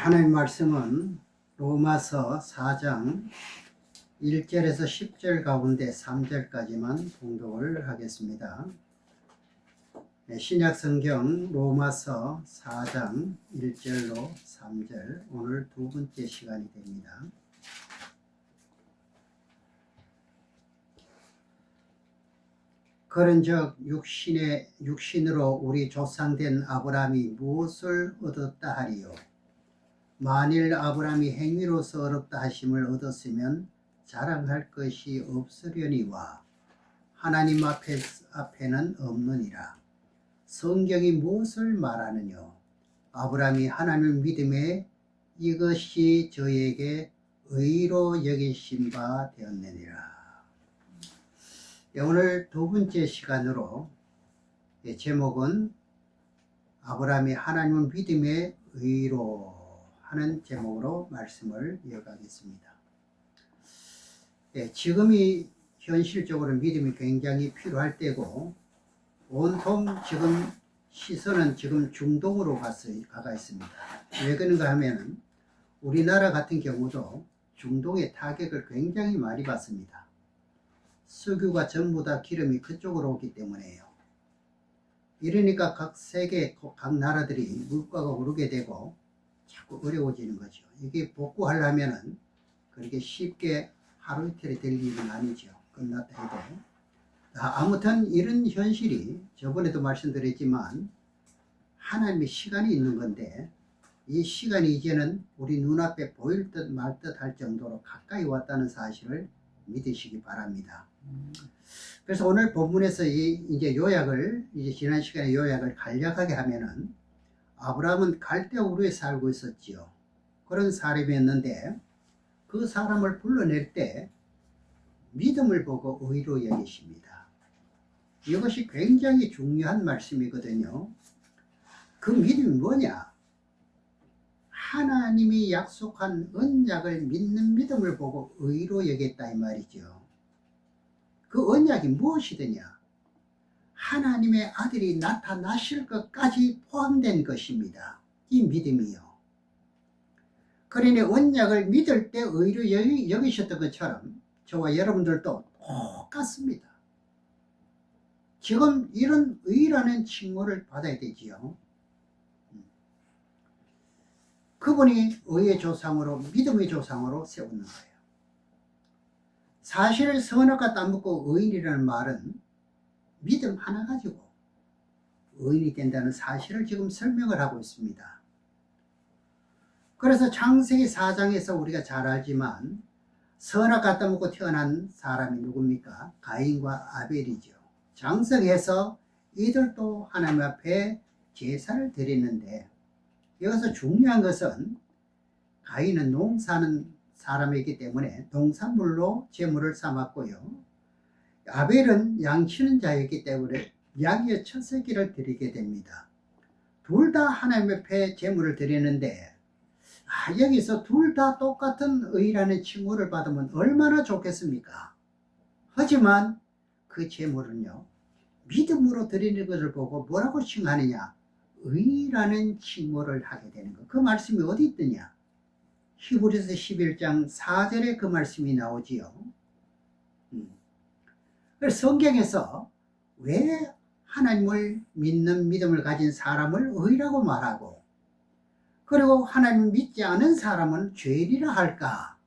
하나님 말씀은 로마서 4장 1절에서 10절 가운데 3절까지만 봉독을 하겠습니다. 신약성경 로마서 4장 1절로 3절, 오늘 두 번째 시간이 됩니다. 그런즉 육신으로 우리 조상된 아브라함이 무엇을 얻었다 하리요? 만일 아브라함이 행위로서 어렵다 하심을 얻었으면 자랑할 것이 없으려니와 하나님 앞에는 없느니라. 성경이 무엇을 말하느냐? 아브라함이 하나님을 믿음에 이것이 저에게 의로 여기신 바 되었느니라. 오늘 두 번째 시간으로 제목은 아브라함이 하나님을 믿음에 의로 하는 제목으로 말씀을 이어가겠습니다. 지금이 현실적으로 믿음이 굉장히 필요할 때고, 온통 지금 시선은 지금 중동으로 가가 있습니다. 왜 그런가 하면 우리나라 같은 경우도 중동의 타격을 굉장히 많이 받습니다. 석유가 전부 다 기름이 그쪽으로 오기 때문에요. 이러니까 각 세계 각 나라들이 물가가 오르게 되고 자꾸 어려워지는 거죠. 이게 복구하려면은 그렇게 쉽게 하루 이틀에 될 일은 아니죠. 끝났다 해도. 아무튼 이런 현실이 저번에도 말씀드렸지만 하나님의 시간이 있는 건데, 이 시간이 이제는 우리 눈앞에 보일 듯 말 듯 할 정도로 가까이 왔다는 사실을 믿으시기 바랍니다. 그래서 오늘 본문에서 이제 요약을, 이제 지난 시간에 요약을 간략하게 하면은, 아브라함은 갈대 우르에 살고 있었지요. 그런 사람이었는데 그 사람을 불러낼 때 믿음을 보고 의로 여기십니다. 이것이 굉장히 중요한 말씀이거든요. 그 믿음이 뭐냐? 하나님이 약속한 언약을 믿는 믿음을 보고 의로 여겼다 이 말이죠. 그 언약이 무엇이더냐? 하나님의 아들이 나타나실 것까지 포함된 것입니다. 이 믿음이요. 그러니 언약을 믿을 때 의로 여기셨던 것처럼 저와 여러분들도 똑같습니다. 지금 이런 의라는 칭호를 받아야 되지요. 그분이 의의 조상으로, 믿음의 조상으로 세우는 거예요. 사실 선악과 따먹고 의인이라는 말은 믿음 하나 가지고 의인이 된다는 사실을 지금 설명을 하고 있습니다. 그래서 창세기 4장에서 우리가 잘 알지만 선악 갖다 먹고 태어난 사람이 누굽니까? 가인과 아벨이죠. 장성해서 이들도 하나님 앞에 제사를 드리는데, 여기서 중요한 것은 가인은 농사는 사람이기 때문에 농산물로 제물을 삼았고요, 아벨은 양치는 자였기 때문에 양의 첫 새끼를 드리게 됩니다. 둘 다 하나님 앞에 제물을 드리는데, 여기서 둘 다 똑같은 의라는 칭호를 받으면 얼마나 좋겠습니까? 하지만 그 제물은요, 믿음으로 드리는 것을 보고 뭐라고 칭하느냐? 의라는 칭호를 하게 되는 것. 그 말씀이 어디 있더냐? 히브리서 11장 4절에 그 말씀이 나오지요. 그래서 성경에서 왜 하나님을 믿는 믿음을 가진 사람을 의라고 말하고, 그리고 하나님 믿지 않은 사람은 죄인이라 할까?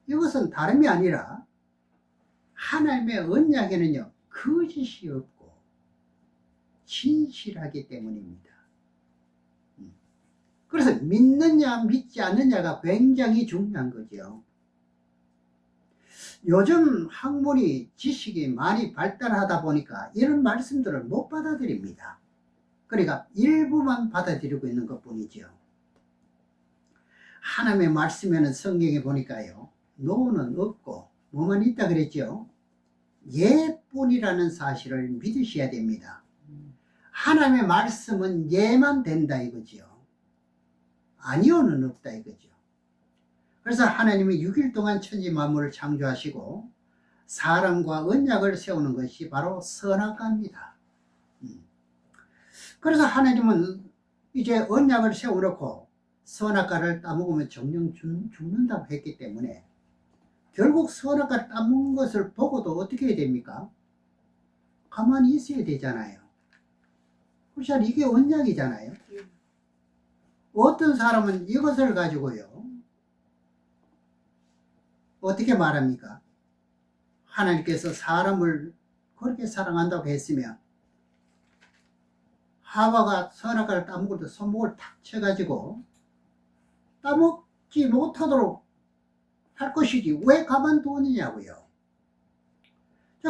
이것은 다름이 아니라 하나님의 언약에는요, 거짓이 없고 진실하기 때문입니다. 그래서 믿느냐 믿지 않느냐가 굉장히 중요한 거죠. 요즘 학문이, 지식이 많이 발달하다 보니까 이런 말씀들을 못 받아들입니다. 그러니까 일부만 받아들이고 있는 것 뿐이죠. 하나님의 말씀에는 성경에 보니까요, 노는 없고 뭐만 있다 그랬죠? 예뿐이라는 사실을 믿으셔야 됩니다. 하나님의 말씀은 예만 된다 이거죠. 아니오는 없다 이거죠. 그래서 하나님이 6일 동안 천지 만물을 창조하시고 사람과 언약을 세우는 것이 바로 선악과입니다. 그래서 하나님은 이제 언약을 세워놓고 선악과를 따먹으면 정령 죽는다고 했기 때문에 결국 선악과를 따먹은 것을 보고도 어떻게 해야 됩니까? 가만히 있어야 되잖아요. 그렇죠? 이게 언약이잖아요. 어떤 사람은 이것을 가지고요 어떻게 말합니까? 하나님께서 사람을 그렇게 사랑한다고 했으면 하와가 선악과를 따먹을 때 손목을 탁 쳐가지고 따먹지 못하도록 할 것이지 왜 가만두었느냐고요.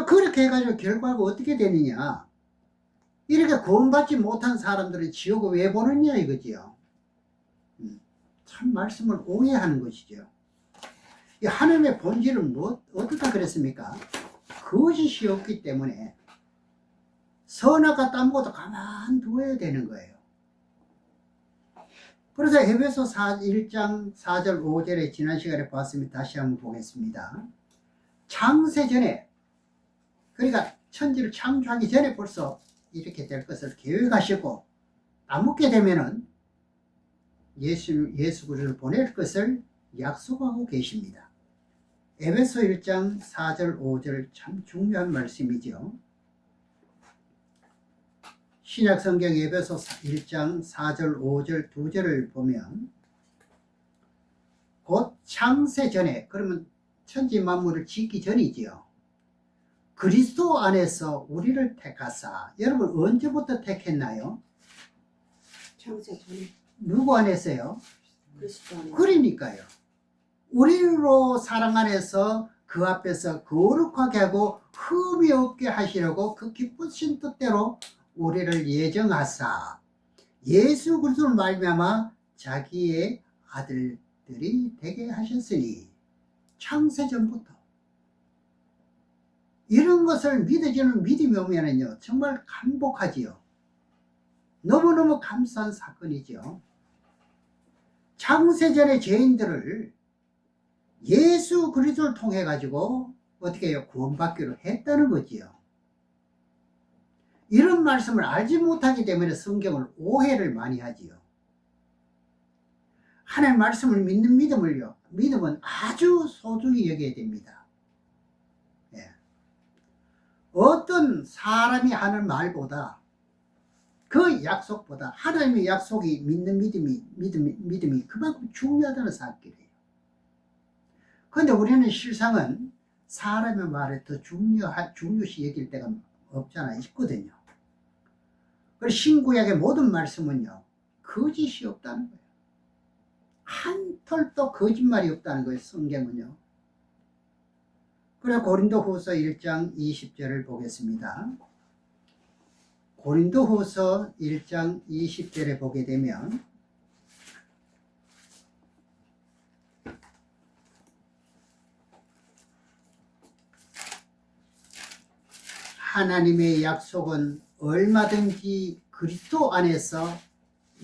그렇게 해가지고 결과가 어떻게 되느냐, 이렇게 구원받지 못한 사람들은 지옥을 왜 보느냐 이거지요. 참 말씀을 오해하는 것이죠. 이 하나님의 본질은 어떻다 그랬습니까? 거짓이 없기 때문에 선악과 따먹어도 가만두어야 되는 거예요. 그래서 에베소 1장 4절 5절에 지난 시간에 봤습니다. 다시 한번 보겠습니다. 창세 전에, 그러니까 천지를 창조하기 전에 벌써 이렇게 될 것을 계획하시고 따먹게 되면은 예수 그리스도를 보낼 것을 약속하고 계십니다. 에베소 1장 4절 5절 참 중요한 말씀이죠. 신약성경 에베소 1장 4절 5절 2절을 보면 곧 창세 전에, 그러면 천지 만물을 짓기 전이지요. 그리스도 안에서 우리를 택하사. 여러분 언제부터 택했나요? 창세 전에. 누구 안에서요? 그리스도 안에. 그러니까요. 우리로 사랑 안에서 그 앞에서 거룩하게 하고 흠이 없게 하시려고 그 기쁘신 뜻대로 우리를 예정하사 예수 그리스도를 말미암아 자기의 아들들이 되게 하셨으니. 창세전부터 이런 것을 믿어지는 믿음이 오면은요 정말 감복하지요. 너무너무 감사한 사건이죠. 창세전의 죄인들을 예수 그리스도를 통해 가지고 어떻게 해요? 구원받기로 했다는 거지요. 이런 말씀을 알지 못하기 때문에 성경을 오해를 많이 하지요. 하나님의 말씀을 믿는 믿음은 아주 소중히 여겨야 됩니다. 예. 어떤 사람이 하는 말보다, 그 약속보다 하나님의 약속이 믿는 믿음이 그만큼 중요하다는 사실이에요. 그런데 우리는 실상은 사람의 말에 더 중요시 여길 때가 없잖아요. 있거든요. 그래서 신구약의 모든 말씀은요 거짓이 없다는 거예요. 한 털도 거짓말이 없다는 거예요. 성경은요. 그래서 고린도후서 1장 20절을 보겠습니다. 고린도후서 1장 20절에 보게 되면 하나님의 약속은 얼마든지 그리스도 안에서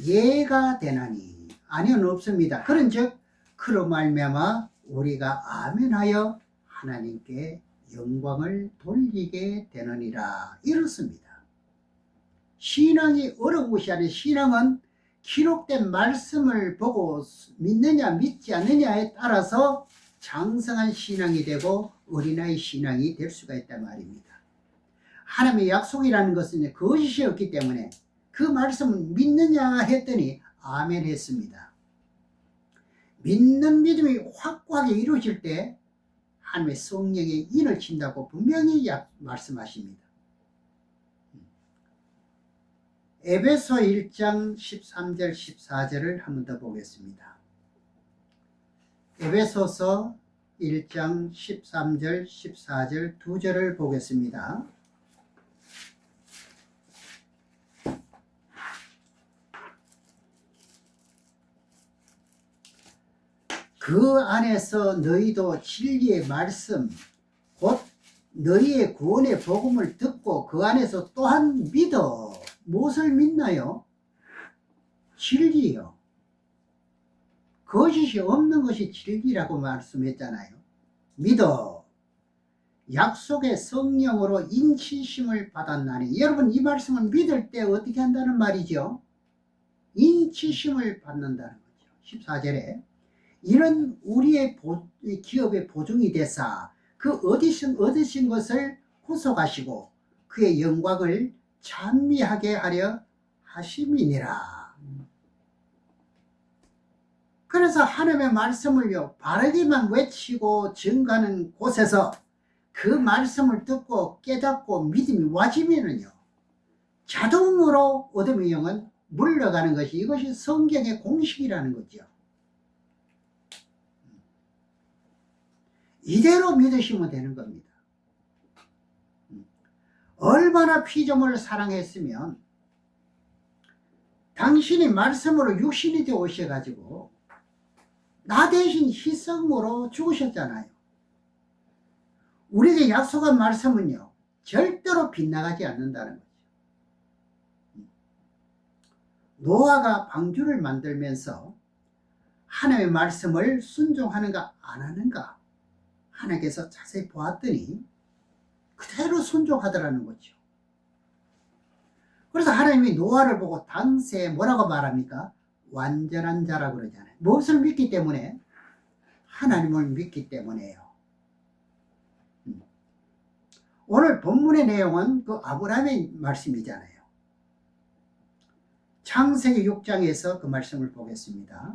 예가 되나니 아니는 없습니다. 그런즉 그로 말미암아 우리가 아멘하여 하나님께 영광을 돌리게 되느니라. 이렇습니다. 신앙이 어려운 것이 아니라 신앙은 기록된 말씀을 보고 믿느냐 믿지 않느냐에 따라서 장성한 신앙이 되고 어린아이 신앙이 될 수가 있단 말입니다. 하나님의 약속이라는 것은 거짓이 없기 때문에 그 말씀을 믿느냐 했더니 아멘 했습니다. 믿는 믿음이 확고하게 이루어질 때 하나님의 성령의 인을 친다고 분명히 말씀하십니다. 에베소 1장 13절 14절을 한 번 더 보겠습니다. 에베소서 1장 13절 14절 두 절을 보겠습니다. 그 안에서 너희도 진리의 말씀 곧 너희의 구원의 복음을 듣고 그 안에서 또한 믿어. 무엇을 믿나요? 진리요. 거짓이 없는 것이 진리라고 말씀했잖아요. 믿어. 약속의 성령으로 인치심을 받았나니. 여러분 이 말씀을 믿을 때 어떻게 한다는 말이죠? 인치심을 받는다는 거죠. 14절에 이는 우리의 기업의 보증이 되사 그 얻으신 것을 구속하시고 그의 영광을 찬미하게 하려 하심이니라. 그래서 하나님의 말씀을요 바르게만 외치고 증가하는 곳에서 그 말씀을 듣고 깨닫고 믿음이 와지면은요 자동으로 어둠의 영은 물러가는 것이, 이것이 성경의 공식이라는 거죠. 이대로 믿으시면 되는 겁니다. 얼마나 피조물을 사랑했으면 당신이 말씀으로 육신이 되어 오셔가지고 나 대신 희생으로 죽으셨잖아요. 우리에게 약속한 말씀은요 절대로 빗나가지 않는다는 거죠. 노아가 방주를 만들면서 하나님의 말씀을 순종하는가 안 하는가 하나님께서 자세히 보았더니 그대로 순종하더라는 거죠. 그래서 하나님이 노아를 보고 당시에 뭐라고 말합니까? 완전한 자라고 그러잖아요. 무엇을 믿기 때문에? 하나님을 믿기 때문에요. 오늘 본문의 내용은 그 아브라함의 말씀이잖아요. 창세기 6장에서 그 말씀을 보겠습니다.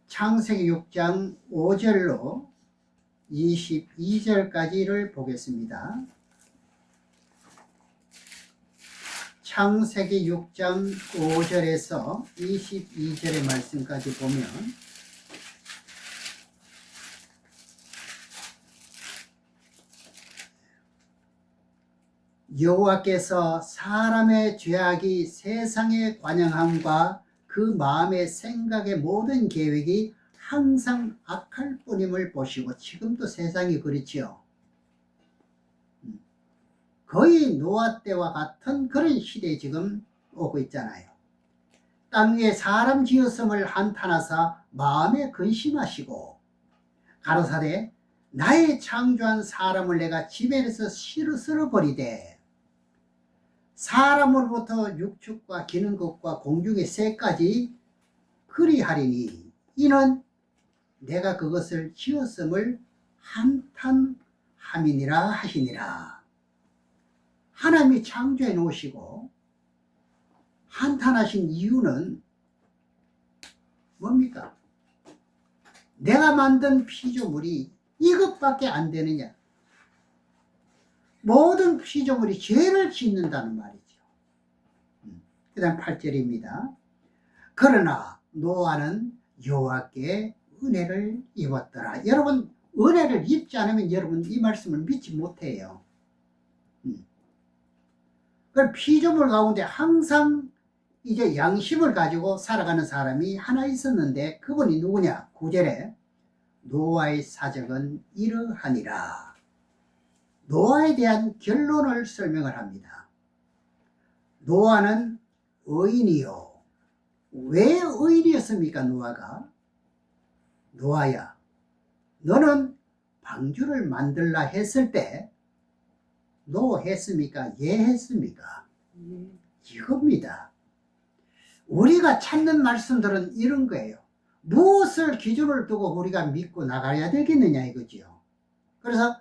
창세기 6장 5절로 22절까지를 보겠습니다. 창세기 6장 5절에서 22절의 말씀까지 보면 여호와께서 사람의 죄악이 세상의 관영함과 그 마음의 생각의 모든 계획이 항상 악할 뿐임을 보시고, 지금도 세상이 그렇지요. 거의 노아 때와 같은 그런 시대에 지금 오고 있잖아요. 땅 위에 사람 지었음을 한탄하사 마음에 근심하시고 가로사대 나의 창조한 사람을 내가 지면에서 쓸어버리되 사람으로부터 육축과 기는 것과 공중의 새까지 그리하리니 이는 내가 그것을 지었음을 한탄함이니라 하시니라. 하나님이 창조해 놓으시고 한탄하신 이유는 뭡니까? 내가 만든 피조물이 이것밖에 안 되느냐? 모든 피조물이 죄를 짓는다는 말이죠. 그 다음 8절입니다. 그러나 노아는 여호와께 은혜를 입었더라. 여러분, 은혜를 입지 않으면 여러분 이 말씀을 믿지 못해요. 그 피조물 가운데 항상 이제 양심을 가지고 살아가는 사람이 하나 있었는데 그분이 누구냐? 9절에 노아의 사적은 이러하니라. 노아에 대한 결론을 설명을 합니다. 노아는 의인이요. 왜 의인이었습니까? 노아가? 노아야, 너는 방주를 만들라 했을 때 노 했습니까? 예 했습니까? 이겁니다. 우리가 찾는 말씀들은 이런 거예요. 무엇을 기준을 두고 우리가 믿고 나가야 되겠느냐 이거지요. 그래서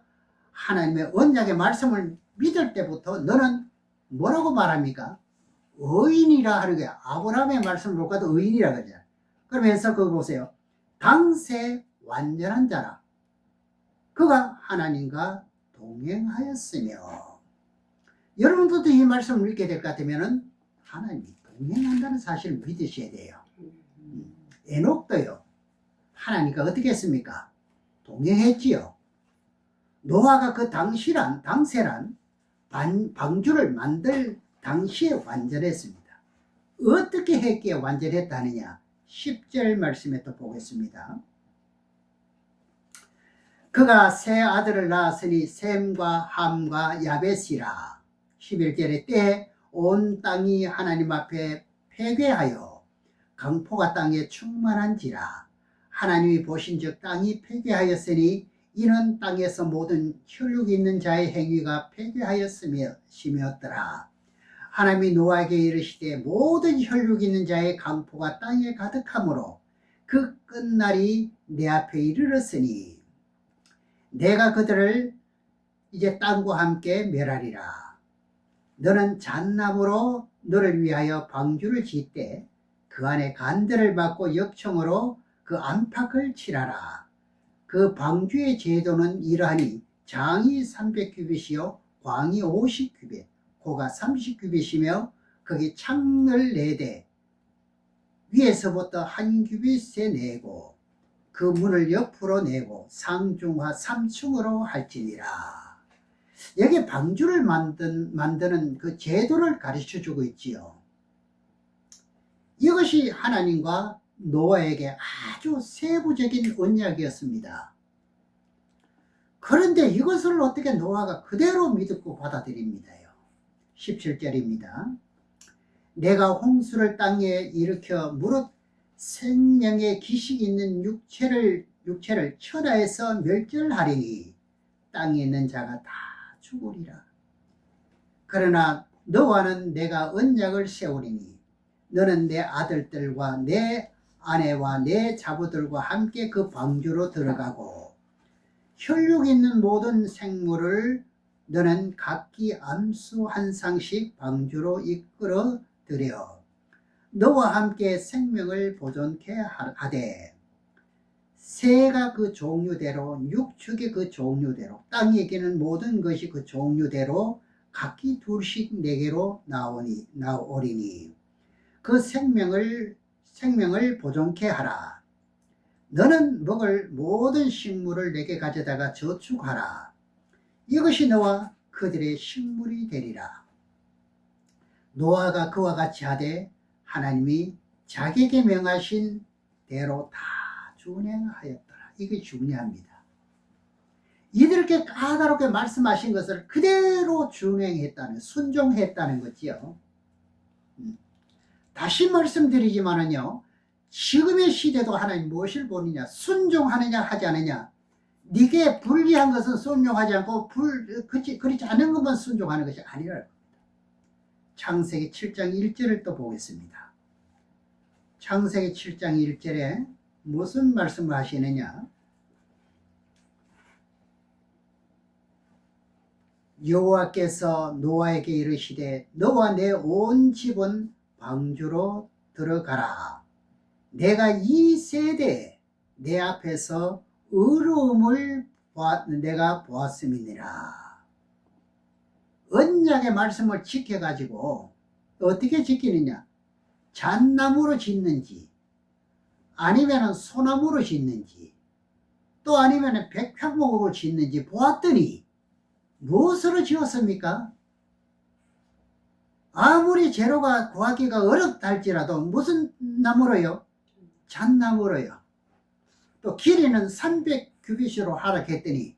하나님의 언약의 말씀을 믿을 때부터 너는 뭐라고 말합니까? 의인이라 하는 거야. 아브라함의 말씀을 볼 때도 의인이라 그러죠. 그러면서 그거 보세요. 당세 완전한 자라. 그가 하나님과 동행하였으며. 여러분들도 이 말씀을 믿게 될 것 같으면 하나님이 동행한다는 사실을 믿으셔야 돼요. 에녹도요. 하나님과 어떻게 했습니까? 동행했지요. 노아가 그 당세란 방주를 만들 당시에 완전했습니다. 어떻게 했기에 완전했다 하느냐? 10절 말씀에 또 보겠습니다. 그가 세 아들을 낳았으니 셈과 함과 야벳이라. 11절에 때에 온 땅이 하나님 앞에 폐괴하여 강포가 땅에 충만한지라. 하나님이 보신즉 땅이 폐괴하였으니 이는 땅에서 모든 혈육이 있는 자의 행위가 폐괴하였으며 심이었더라. 하나님이 노아에게 이르시되 모든 혈육 있는 자의 강포가 땅에 가득하므로 그 끝날이 내 앞에 이르렀으니 내가 그들을 이제 땅과 함께 멸하리라. 너는 잣나무로 너를 위하여 방주를 짓되 그 안에 간들을 받고 역청으로 그 안팎을 칠하라. 그 방주의 제도는 이러하니 장이 300규빗이요 광이 50규빗, 고가 30규빗이며 거기 창을 4대 위에서부터 1규빗에 내고 그 문을 옆으로 내고 상중하 3층으로 할지니라. 여기 방주를 만드는 그 제도를 가르쳐 주고 있지요. 이것이 하나님과 노아에게 아주 세부적인 언약이었습니다. 그런데 이것을 어떻게 노아가 그대로 믿고 받아들입니다요. 17절입니다. 내가 홍수를 땅에 일으켜 무릇 생명의 기식 있는 육체를 천하에서 멸절하리니 땅에 있는 자가 다 죽으리라. 그러나 너와는 내가 언약을 세우리니 너는 내 아들들과 내 아내와 내 자부들과 함께 그 방주로 들어가고 혈육 있는 모든 생물을 너는 각기 암수 한 쌍씩 방주로 이끌어 들여 너와 함께 생명을 보존케 하되 새가 그 종류대로 육축이 그 종류대로 땅에 기는 모든 것이 그 종류대로 각기 둘씩 내게로 나오리니 그 생명을 보존케 하라. 너는 먹을 모든 식물을 내게 가져다가 저축하라. 이것이 너와 그들의 식물이 되리라. 노아가 그와 같이 하되 하나님이 자기에게 명하신 대로 다 준행하였더라. 이게 중요합니다. 이들께 까다롭게 말씀하신 것을 그대로 준행했다는, 순종했다는 거지요. 다시 말씀드리지만은요, 지금의 시대도 하나님 무엇을 보느냐? 순종하느냐 하지 않느냐? 네게 불리한 것은 순종하지 않고 그렇지 않은 것만 순종하는 것이 아니라는 겁니다. 창세기 7장 1절을 또 보겠습니다. 창세기 7장 1절에 무슨 말씀을 하시느냐? 여호와께서 노아에게 이르시되 너와 내 온 집은 방주로 들어가라. 내가 이 세대에 내 앞에서 의로움을 내가 보았음이니라. 언약의 말씀을 지켜가지고 어떻게 지키느냐? 잣나무로 짓는지 아니면 소나무로 짓는지 또 아니면 백향목으로 짓는지 보았더니 무엇으로 지었습니까? 아무리 재료가 구하기가 어렵다 할지라도 무슨 나무로요? 잣나무로요. 또 길이는 300규빗으로 하락했더니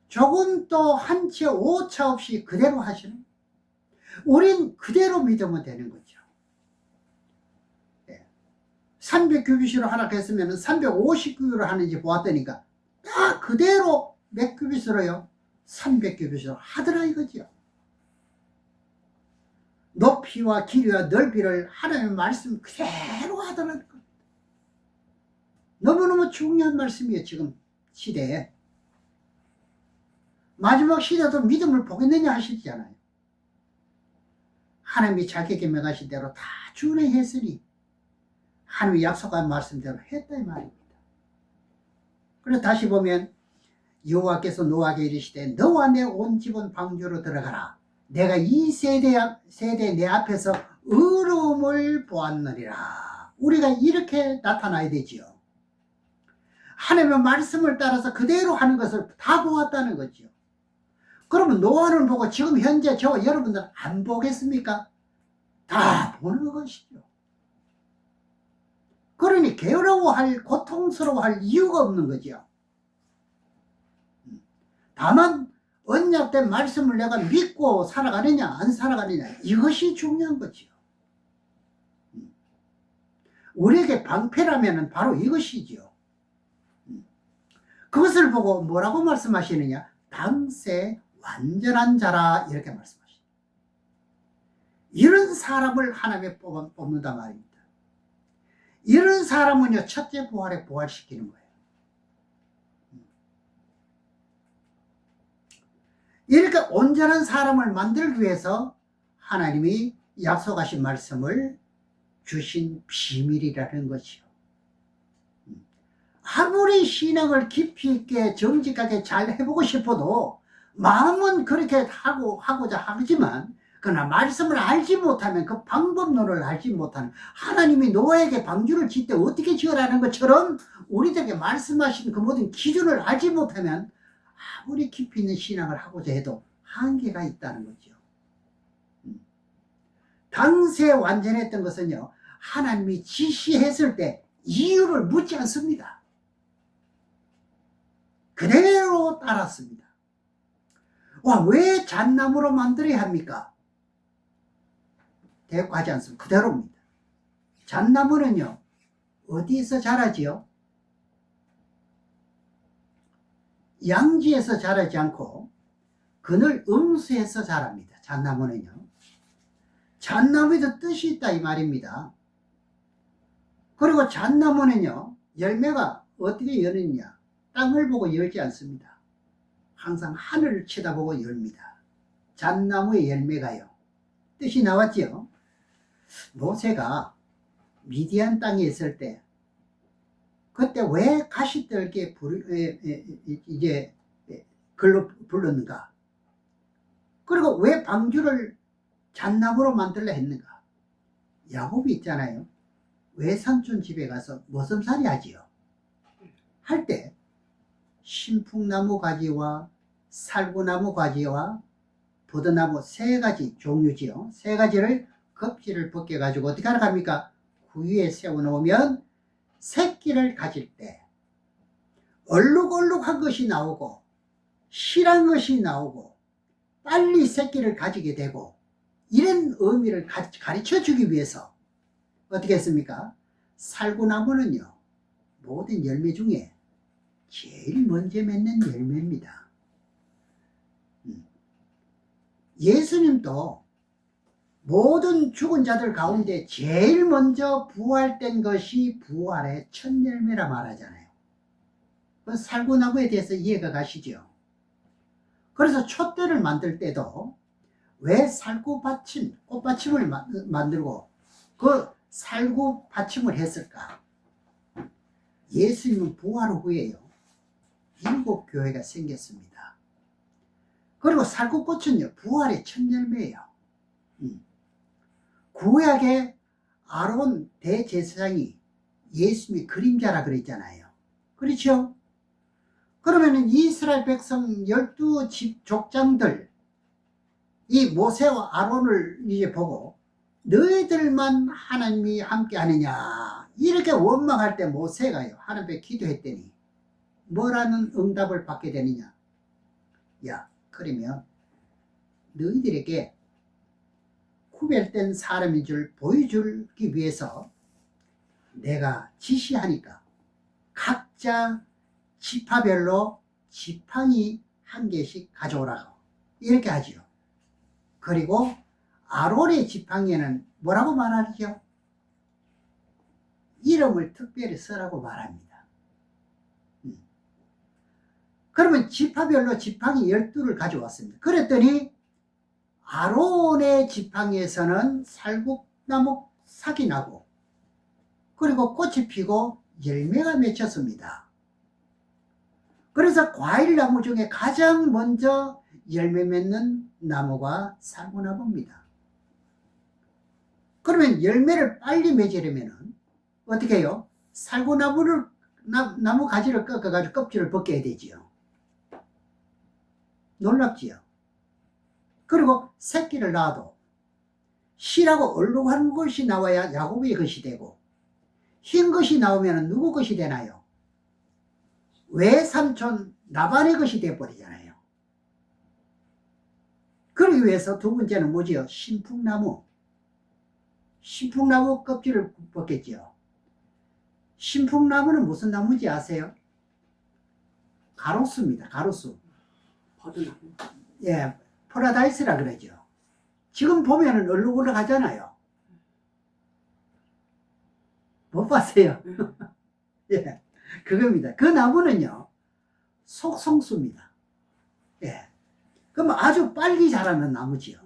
조금 또 한 채 오차 없이 그대로 하시는, 우린 그대로 믿으면 되는 거죠. 300규빗으로 하락했으면 350규빗으로 하는지 보았더니까 딱 그대로 몇 규빗으로요? 300규빗으로 하더라 이거죠. 높이와 길이와 넓이를 하나님의 말씀 그대로 하더라는 겁니다. 너무너무 중요한 말씀이에요. 지금 시대에. 마지막 시대도 믿음을 보겠느냐 하시잖아요. 하나님이 자기에게 명하신 대로 다 준행했으니 하나님이 약속한 말씀대로 했다 이 말입니다. 그래서 다시 보면 여호와께서 노아에게 이르시되 너와 내 온 집은 방주로 들어가라. 내가 이 세대 내 앞에서 의로움을 보았느니라. 우리가 이렇게 나타나야 되지요. 하나님의 말씀을 따라서 그대로 하는 것을 다 보았다는 거죠. 그러면 노아를 보고 지금 현재 저와 여러분들 안 보겠습니까? 다 보는 것이죠. 그러니 괴로워할, 고통스러워할 이유가 없는 거죠. 다만 언약된 말씀을 내가 믿고 살아가느냐 안 살아가느냐 이것이 중요한 거죠. 우리에게 방패라면 바로 이것이죠. 그것을 보고 뭐라고 말씀하시느냐? 당세 완전한 자라 이렇게 말씀하십니다. 이런 사람을 하나님이 뽑는단 말입니다. 이런 사람은요, 첫째 부활에 부활시키는 거예요. 이렇게 온전한 사람을 만들기 위해서 하나님이 약속하신 말씀을 주신 비밀이라는 것이요. 아무리 신앙을 깊이 있게 정직하게 잘 해보고 싶어도 마음은 그렇게 하고자 하지만 그러나 말씀을 알지 못하면, 그 방법론을 알지 못하는, 하나님이 노아에게 방주를 짓 때 어떻게 지으라는 것처럼 우리들에게 말씀하신 그 모든 기준을 알지 못하면 아무리 깊이 있는 신앙을 하고자 해도 한계가 있다는 거죠. 당시에 완전했던 것은요, 하나님이 지시했을 때 이유를 묻지 않습니다. 그대로 따랐습니다. 와, 왜 잣나무로 만들어야 합니까? 대꾸하지 않습니다. 그대로입니다. 잣나무는요, 어디에서 자라지요? 양지에서 자라지 않고 그늘 음수에서 자랍니다. 잣나무는요. 잣나무에도 뜻이 있다 이 말입니다. 그리고 잣나무는요, 열매가 어떻게 여느냐? 땅을 보고 열지 않습니다. 항상 하늘을 쳐다보고 열립니다. 잣나무의 열매가요. 뜻이 나왔지요. 모세가 미디안 땅에 있을 때 그때 왜 가시떨게 이제 글로 불렀는가? 그리고 왜 방주를 잣나무로 만들려 했는가? 야곱이 있잖아요. 외삼촌 집에 가서 머슴살이 하지요. 할 때 신풍나무 가지와 살구나무 가지와 버드나무 3가지 종류지요. 3가지를 껍질을 벗겨가지고 어떻게 하러 갑니까? 구유에 세워놓으면 새끼를 가질 때 얼룩얼룩한 것이 나오고 실한 것이 나오고 빨리 새끼를 가지게 되고, 이런 의미를 가르쳐 주기 위해서 어떻게 했습니까? 살구나무는요, 모든 열매 중에 제일 먼저 맺는 열매입니다. 예수님도 모든 죽은 자들 가운데 제일 먼저 부활된 것이 부활의 첫 열매라 말하잖아요. 그 살구나무에 대해서 이해가 가시죠? 그래서 촛대를 만들 때도 왜 살구받침, 꽃받침을 만들고 그 살구받침을 했을까? 예수님은 부활 후에요, 7교회가 생겼습니다. 그리고 살구꽃은요, 부활의 첫 열매예요. 구약의 아론 대제사장이 예수님의 그림자라 그랬잖아요. 그렇죠? 그러면은 이스라엘 백성 12집 족장들, 이 모세와 아론을 이제 보고 너희들만 하나님이 함께 하느냐 이렇게 원망할 때 모세가요, 하나님 앞에 기도했더니 뭐라는 응답을 받게 되느냐? 야, 그러면 너희들에게 구별된 사람인 줄 보여주기 위해서 내가 지시하니까 각자 지파별로 지팡이 1개씩 가져오라고 이렇게 하지요. 그리고 아론의 지팡이에는 뭐라고 말하죠? 이름을 특별히 쓰라고 말합니다. 그러면 지파별로 지팡이 12를 가져왔습니다. 그랬더니 아론의 지팡이에서는 살구나무 삭이 나고 그리고 꽃이 피고 열매가 맺혔습니다. 그래서 과일나무 중에 가장 먼저 열매 맺는 나무가 살구나무입니다. 그러면 열매를 빨리 맺으려면 어떻게 해요? 살구나무를 나무 가지를 꺾어가지고 껍질을 벗겨야 되지요. 놀랍지요. 그리고 새끼를 낳아도 실하고 얼룩한 것이 나와야 야곱의 것이 되고, 흰 것이 나오면 누구 것이 되나요? 외삼촌 라반의 것이 되어버리잖아요. 그러기 위해서 두 번째는 뭐지요? 신풍나무. 신풍나무 껍질을 벗겼지요. 신풍나무는 무슨 나무인지 아세요? 가로수입니다. 가로수. 버드나무. 예, 파라다이스라 그러죠. 지금 보면은 얼룩얼룩 하잖아요. 못 봤어요? 예, 그겁니다. 그 나무는요, 속성수입니다. 예. 그럼 아주 빨리 자라는 나무지요.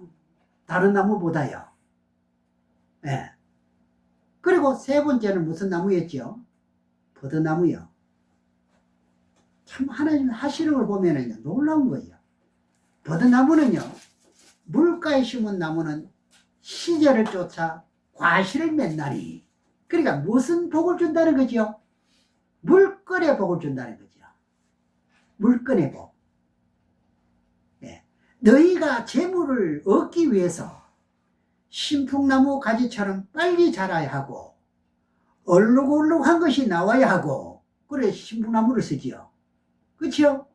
다른 나무보다요. 예. 그리고 세 번째는 무슨 나무였죠? 버드나무요. 참 하나님 하시는 걸 보면은요, 놀라운 거예요. 버드나무는요, 물가에 심은 나무는 시절을 쫓아 과실을 맺나니. 그러니까 무슨 복을 준다는 거죠? 물건의 복을 준다는 거죠. 물건의 복. 예. 너희가 재물을 얻기 위해서 신풍나무 가지처럼 빨리 자라야 하고 얼룩얼룩한 것이 나와야 하고, 그래 신풍나무를 쓰지요. 그렇죠?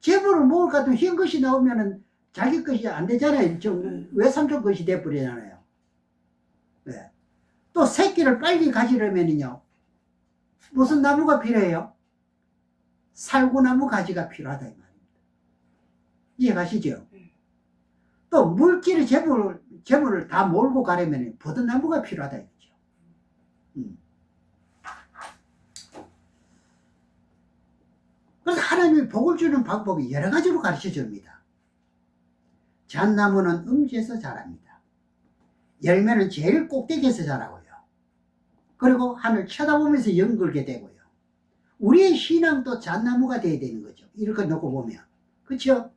재물을 먹을 것 같은 흰 것이 나오면은 자기 것이 안 되잖아요. 좀 외삼촌 것이 돼버리잖아요. 네. 또 새끼를 빨리 가지려면요, 무슨 나무가 필요해요? 살구나무 가지가 필요하다 이 말입니다. 이해가시죠? 또 물질의 재물을 다 몰고 가려면 버드나무가 필요하다 이거죠. 그래서 하나님이 복을 주는 방법이 여러 가지로 가르쳐 줍니다. 잣나무는 음지에서 자랍니다. 열매는 제일 꼭대기에서 자라고요. 그리고 하늘 쳐다보면서 연글게 되고요. 우리의 신앙도 잣나무가 돼야 되는 거죠. 이렇게 놓고 보면. 그렇죠?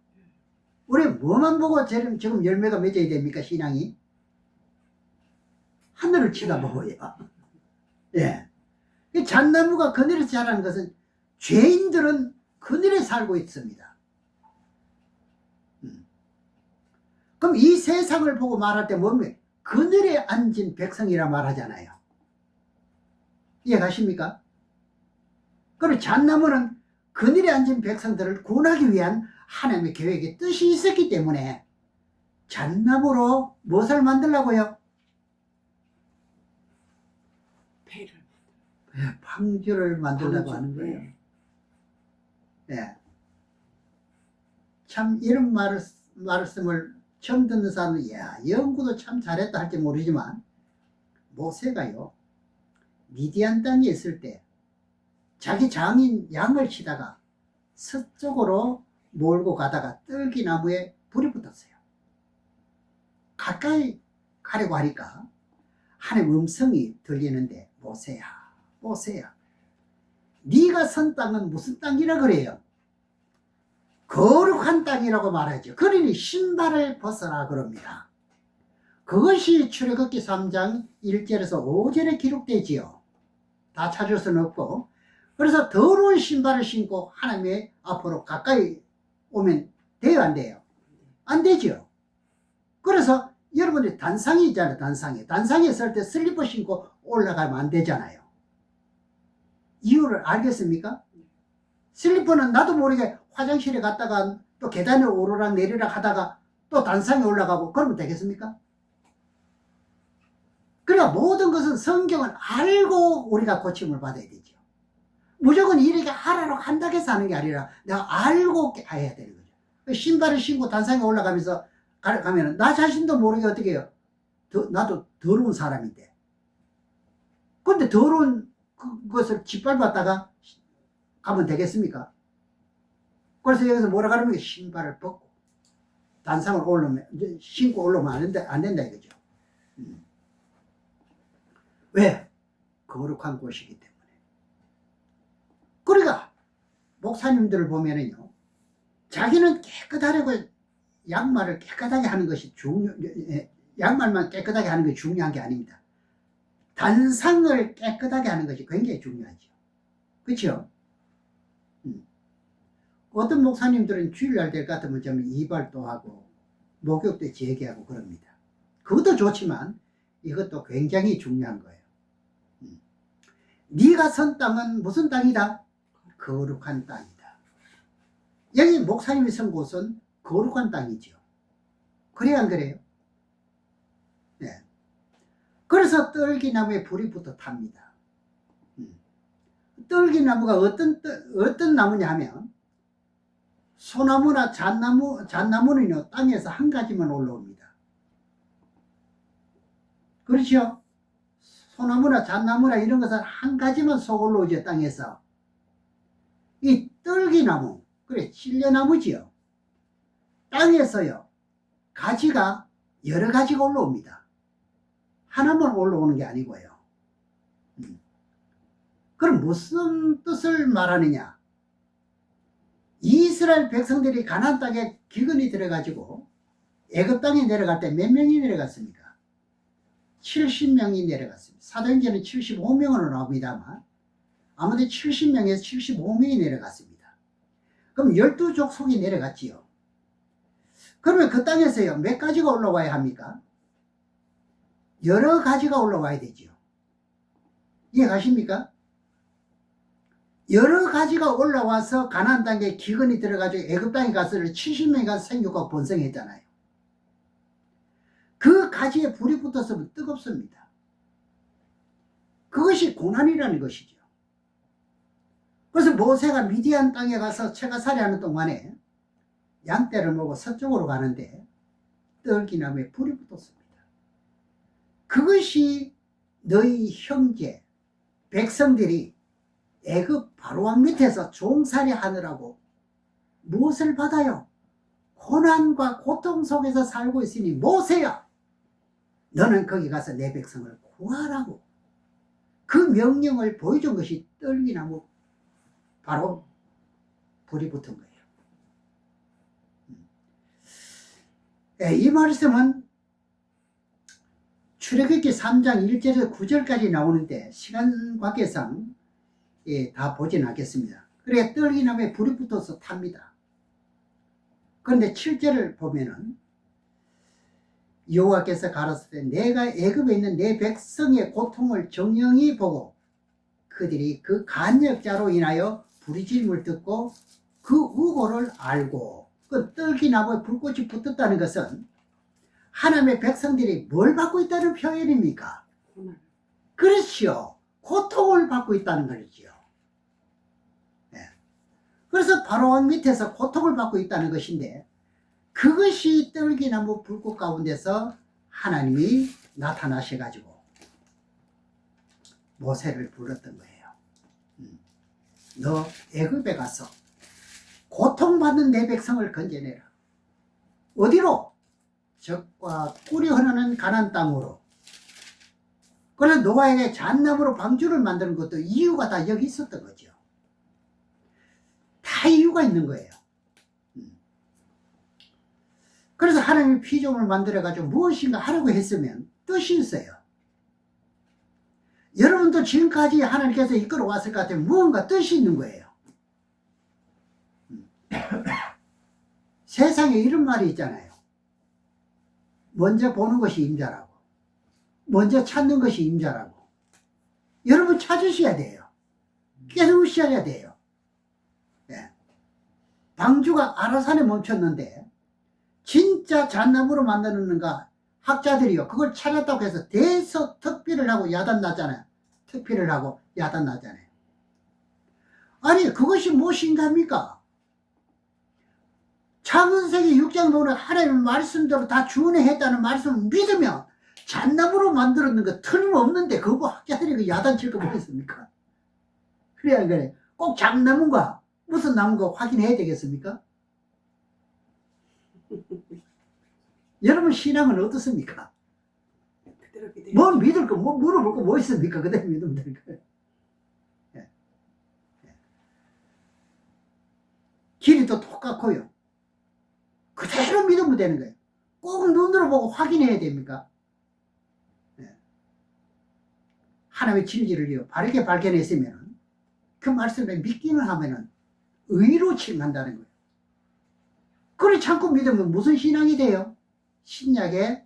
우리 뭐만 보고 지금 열매가 맺어야 됩니까? 신앙이? 하늘을 쳐다보고요. 예. 이 잣나무가 그늘에서 자라는 것은 죄인들은 그늘에 살고 있습니다. 그럼 이 세상을 보고 말할 때 뭡니까? 그늘에 앉은 백성이라 말하잖아요. 이해가십니까? 그럼 잣나무는 그늘에 앉은 백성들을 구원하기 위한 하나님의 계획의 뜻이 있었기 때문에 잣나무로 무엇을 만들라고요? 배를. 방주를 만들라고 방주, 하는 거예요. 네. 네. 참 이런 말씀을 처음 듣는 사람은 야, 연구도 참 잘했다 할지 모르지만 모세가요, 미디안 땅에 있을 때 자기 장인 양을 치다가 서쪽으로 몰고 가다가 떨기나무에 불이 붙었어요. 가까이 가려고 하니까 하나님 음성이 들리는데, 모세야, 모세야, 네가 선 땅은 무슨 땅이라 그래요? 거룩한 땅이라고 말하죠. 그러니 신발을 벗어라 그럽니다. 그것이 출애굽기 3장 1절에서 5절에 기록되지요. 다 찾을 수는 없고, 그래서 더러운 신발을 신고 하나님의 앞으로 가까이 오면 돼요, 안 돼요? 안 되죠. 그래서 여러분이 단상이 있잖아요. 단상에 설 때 슬리퍼 신고 올라가면 안 되잖아요. 이유를 알겠습니까? 슬리퍼는 나도 모르게 화장실에 갔다가 또 계단을 오르락 내리락 하다가 또 단상에 올라가고 그러면 되겠습니까? 그러니까 모든 것은 성경을 알고 우리가 고침을 받아야 되죠. 무조건 이렇게 하라고 한다고 해서 하는 게 아니라 내가 알고 해야 되는 거죠. 신발을 신고 단상에 올라가면서 가면 나 자신도 모르게 어떻게 해요? 나도 더러운 사람인데. 그런데 더러운 그것을 짓밟았다가 가면 되겠습니까? 그래서 여기서 뭐라 그러면 신발을 벗고 단상을 신고 올라오면 안 된다 이거죠. 왜? 거룩한 곳이기 때문에. 그러니까 목사님들을 보면은요, 자기는 깨끗하려고 양말을 깨끗하게 하는 것이 양말만 깨끗하게 하는 것이 중요한 게 아닙니다. 단상을 깨끗하게 하는 것이 굉장히 중요하죠. 그렇죠? 어떤 목사님들은 주일날 될 것 같으면 좀 이발도 하고 목욕도 재개하고 그럽니다. 그것도 좋지만 이것도 굉장히 중요한 거예요. 네가 선 땅은 무슨 땅이다? 거룩한 땅이다. 여기 목사님이 선 곳은 거룩한 땅이죠. 그래야 안 그래요? 네. 그래서 떨기나무에 불이 붙어 탑니다. 떨기나무가 어떤 나무냐 하면, 소나무나 잣나무는요, 땅에서 한 가지만 올라옵니다. 그렇죠? 소나무나 잣나무나 이런 것은 한 가지만 속 올라오죠, 땅에서. 이 뜰기나무, 그래, 칠려나무지요. 땅에서요, 가지가 여러 가지가 올라옵니다. 하나만 올라오는 게 아니고요. 그럼 무슨 뜻을 말하느냐? 이스라엘 백성들이 가나안 땅에 기근이 들어가지고 애굽 땅에 내려갈 때 몇 명이 내려갔습니까? 70명이 내려갔습니다. 사도행전은 75명으로 나옵니다만 아무튼 70명에서 75명이 내려갔습니다. 그럼 12족속이 내려갔지요. 그러면 그 땅에서요, 몇 가지가 올라와야 합니까? 여러 가지가 올라와야 되지요. 이해가십니까? 여러 가지가 올라와서 가나안 땅에 기근이 들어가지고 애굽 땅에 가서 70명이 가서 생육하고 번성했잖아요. 그 가지에 불이 붙었으면 뜨겁습니다. 그것이 고난이라는 것이죠. 그래서 모세가 미디안 땅에 가서 채가살이하는 동안에 양떼를 몰고 서쪽으로 가는데 떨기나무에 불이 붙었습니다. 그것이 너희 형제 백성들이 애굽 바로왕 밑에서 종살이 하느라고 무엇을 받아요? 고난과 고통 속에서 살고 있으니 모세야, 너는 거기 가서 내 백성을 구하라고 그 명령을 보여준 것이 떨기나무 바로 불이 붙은 거예요. 이 말씀은 출애굽기 3장 1절에서 9절까지 나오는데 시간 관계상 다 보진 않겠습니다. 그래 떨기나무에 불이 붙어서 탑니다. 그런데 7절을 보면은 여호와께서 가라사대 내가 애굽에 있는 내 백성의 고통을 정령히 보고 그들이 그 간역자로 인하여 부르짖음을 듣고 그 우고를 알고, 그 떨기나무에 불꽃이 붙었다는 것은 하나님의 백성들이 뭘 받고 있다는 표현입니까? 그렇지요. 고통을 받고 있다는 거지요. 네. 그래서 바로왕 밑에서 고통을 받고 있다는 것인데 그것이 떨기나무 불꽃 가운데서 하나님이 나타나셔가지고 모세를 불렀던 거예요. 너 애굽에 가서 고통받는 내 백성을 건져내라. 어디로? 적과 꿀이 흐르는 가나안 땅으로. 그래서 노아에게 잣나무로 방주를 만드는 것도 이유가 다 여기 있었던 거죠. 다 이유가 있는 거예요. 그래서 하나님이 피조물을 만들어가지고 무엇인가 하려고 했으면 뜻이 있어요. 여러분도 지금까지 하나님께서 이끌어 왔을 것 같으면 무언가 뜻이 있는 거예요. 세상에 이런 말이 있잖아요. 먼저 보는 것이 임자라고, 먼저 찾는 것이 임자라고. 여러분 찾으셔야 돼요. 깨우셔야 돼요. 네. 방주가 아라산에 멈췄는데 진짜 잣나무로 만드는가 학자들이요 그걸 찾았다고 해서 대서 특비를 하고 야단나잖아요. 특비를 하고 야단나잖아요. 아니 그것이 무엇인갑니까? 창세기 6장 보면 하나님의 말씀대로 다 준행했다는 말씀을 믿으면 잣나무로 만들었는 거 틀림없는데 그거 학자들이 그 야단칠 거 뭐겠습니까? 그래 안 그래? 꼭 잣나무가 무슨 나무가 확인해야 되겠습니까? 여러분 신앙은 어떻습니까? 뭐 믿을 거, 뭐 물어볼 거 뭐 있습니까? 그대로 믿으면 되는 거예요. 예. 예. 길이도 똑같고요. 그대로 믿으면 되는 거예요. 꼭 눈으로 보고 확인해야 됩니까? 예. 하나님의 진리를요 바르게 발견했으면 그 말씀을 믿기만 하면은 의로 칭한다는 거예요. 그걸 참고 믿으면 무슨 신앙이 돼요? 신약에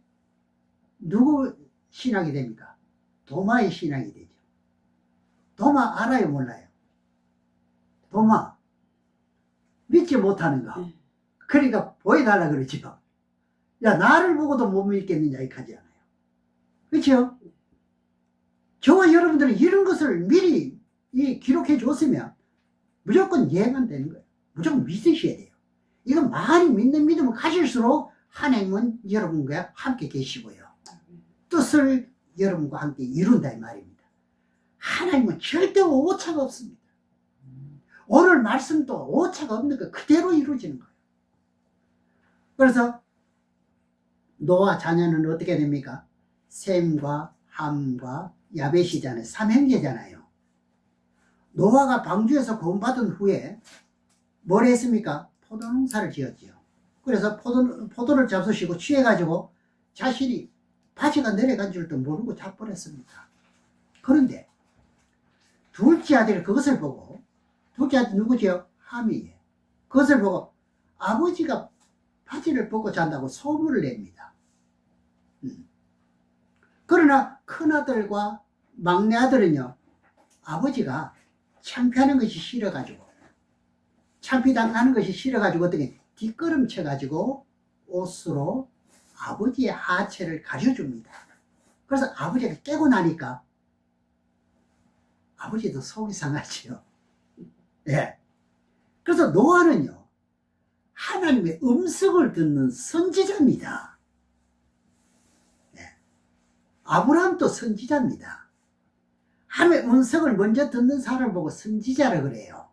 누구 신앙이 됩니까? 도마의 신앙이 되죠. 도마 알아요, 몰라요? 도마 믿지 못하는 거. 그러니까 보여달라 그러죠. 야 나를 보고도 못 믿겠느냐 이렇게 하지 않아요. 그렇죠? 저와 여러분들은 이런 것을 미리 기록해 줬으면 무조건 이해만 되는 거예요. 무조건 믿으셔야 돼요. 이건 많이 믿는 믿음을 가질수록 하나님은 여러분과 함께 계시고요. 뜻을 여러분과 함께 이룬다 이 말입니다. 하나님은 절대 오차가 없습니다. 오늘 말씀도 오차가 없는 거 그대로 이루어지는 거예요. 그래서 노아 자녀는 어떻게 됩니까? 셈과 함과 야벳이잖아요. 삼형제잖아요. 노아가 방주에서 구원받은 후에 뭘 했습니까? 포도농사를 지었지요. 그래서 포도를 잡수시고 취해가지고 자신이 바지가 내려간 줄도 모르고 자버렸습니다. 그런데 둘째 아들이 그것을 보고, 둘째 아들 누구지요? 함이에요. 그것을 보고 아버지가 바지를 벗고 잔다고 소문을 냅니다. 그러나 큰아들과 막내 아들은요, 아버지가 창피하는 것이 싫어가지고, 창피당하는 것이 싫어가지고 어떻게 뒷걸음쳐가지고 옷으로 아버지의 하체를 가려줍니다. 그래서 아버지가 깨고 나니까 아버지도 속이 상하지요. 예. 그래서 노아는요, 하나님의 음성을 듣는 선지자입니다. 예. 아브라함도 선지자입니다. 하나님의 음성을 먼저 듣는 사람을 보고 선지자라 그래요.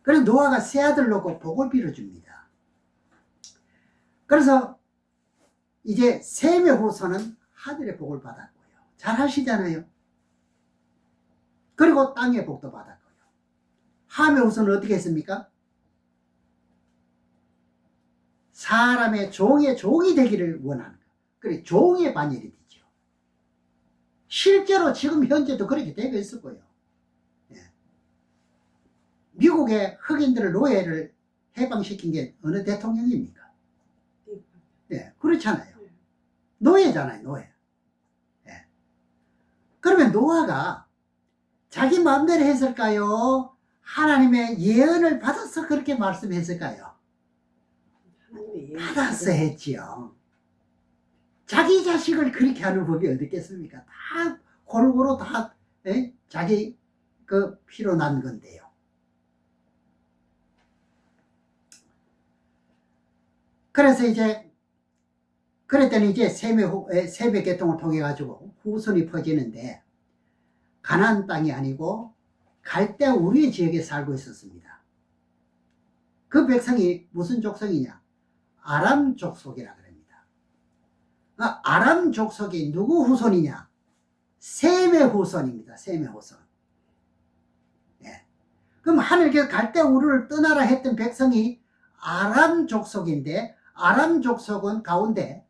그래서 노아가 세 아들 놓고 복을 빌어줍니다. 그래서 이제 셈의 후손은 하늘의 복을 받았고요. 잘 하시잖아요. 그리고 땅의 복도 받았고요. 함의 후손은 어떻게 했습니까? 사람의 종이 되기를 원하는 것. 그래, 종의 반열이 되죠. 실제로 지금 현재도 그렇게 되고 있을 거예요. 예. 미국의 흑인들을 노예를 해방시킨 게 어느 대통령입니까? 예, 그렇잖아요. 노예잖아요, 노예. 예. 그러면 노아가 자기 마음대로 했을까요? 하나님의 예언을 받아서 그렇게 말씀했을까요? 받아서 했지요. 자기 자식을 그렇게 하는 법이 어디 있겠습니까? 다 골고루 다 자기 그 피로 난 건데요. 그래서 이제 그랬더니 이제 셈의 계통을 통해 가지고 후손이 퍼지는데 가나안 땅이 아니고 갈대아 우르의 지역에 살고 있었습니다. 그 백성이 무슨 족속이냐? 아람 족속이라 그럽니다. 아람 족속이 누구 후손이냐? 셈의 후손입니다. 셈의 후손. 네. 그럼 하늘께서 갈대아 우르를 떠나라 했던 백성이 아람 족속인데, 아람 족속은 가운데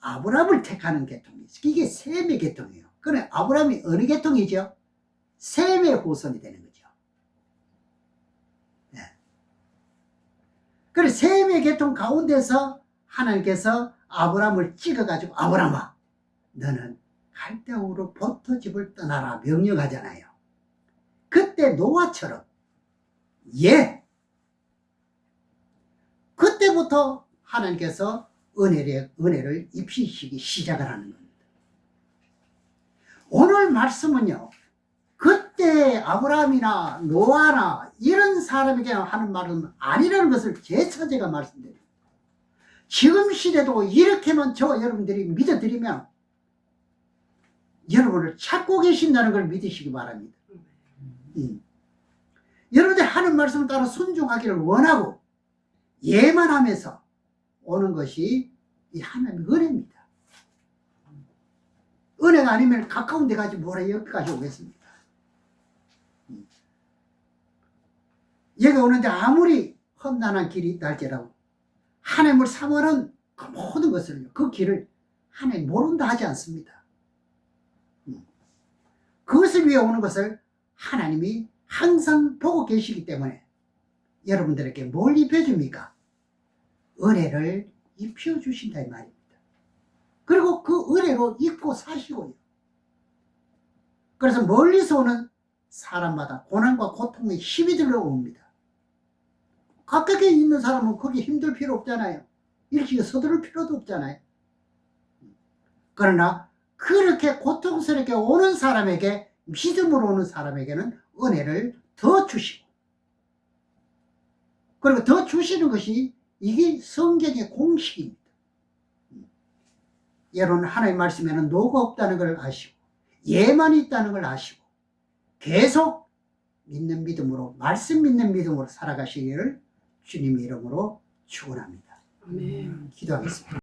아브라함을 택하는 계통이에요. 이게 셈의 계통이에요. 그래, 아브라함이 어느 계통이죠? 셈의 후손이 되는 거죠. 네. 그래, 셈의 계통 가운데서 하나님께서 아브라함을 찍어가지고, 아브라함아, 너는 갈대아우르 보토집을 떠나라 명령하잖아요. 그때 노아처럼, 예, 그때부터 하나님께서 은혜를 입히시기 시작을 하는 겁니다. 오늘 말씀은요, 그때 아브라함이나 노아나 이런 사람에게 하는 말은 아니라는 것을 제가 말씀드립니다. 지금 시대도 이렇게만 여러분들이 믿어드리면 여러분을 찾고 계신다는 걸 믿으시기 바랍니다. 여러분들 하는 말씀을 따라 순종하기를 원하고 예만 하면서 오는 것이 이 하나님의 은혜입니다. 은혜가 아니면 가까운 데 가지 뭐라 여기까지 오겠습니까? 여기 오는데 아무리 험난한 길이 있다 할지라도 하나님을 사모하는 그 모든 것을, 그 길을 하나님 모른다 하지 않습니다. 그것을 위해 오는 것을 하나님이 항상 보고 계시기 때문에 여러분들에게 뭘 입혀줍니까? 은혜를 입혀주신다 이 말입니다. 그리고 그 은혜로 입고 사시고요. 그래서 멀리서 오는 사람마다 고난과 고통에 힘이 들어옵니다. 가깝게 있는 사람은 거기 힘들 필요 없잖아요. 일찍 서두를 필요도 없잖아요. 그러나 그렇게 고통스럽게 오는 사람에게, 믿음으로 오는 사람에게는 은혜를 더 주시고, 그리고 더 주시는 것이 이게 성경의 공식입니다. 여러분 하나님의 말씀에는 노가 없다는 걸 아시고 예만 있다는 걸 아시고 계속 믿는 믿음으로 말씀 믿는 믿음으로 살아가시기를 주님의 이름으로 축원합니다. 아멘. 기도하겠습니다.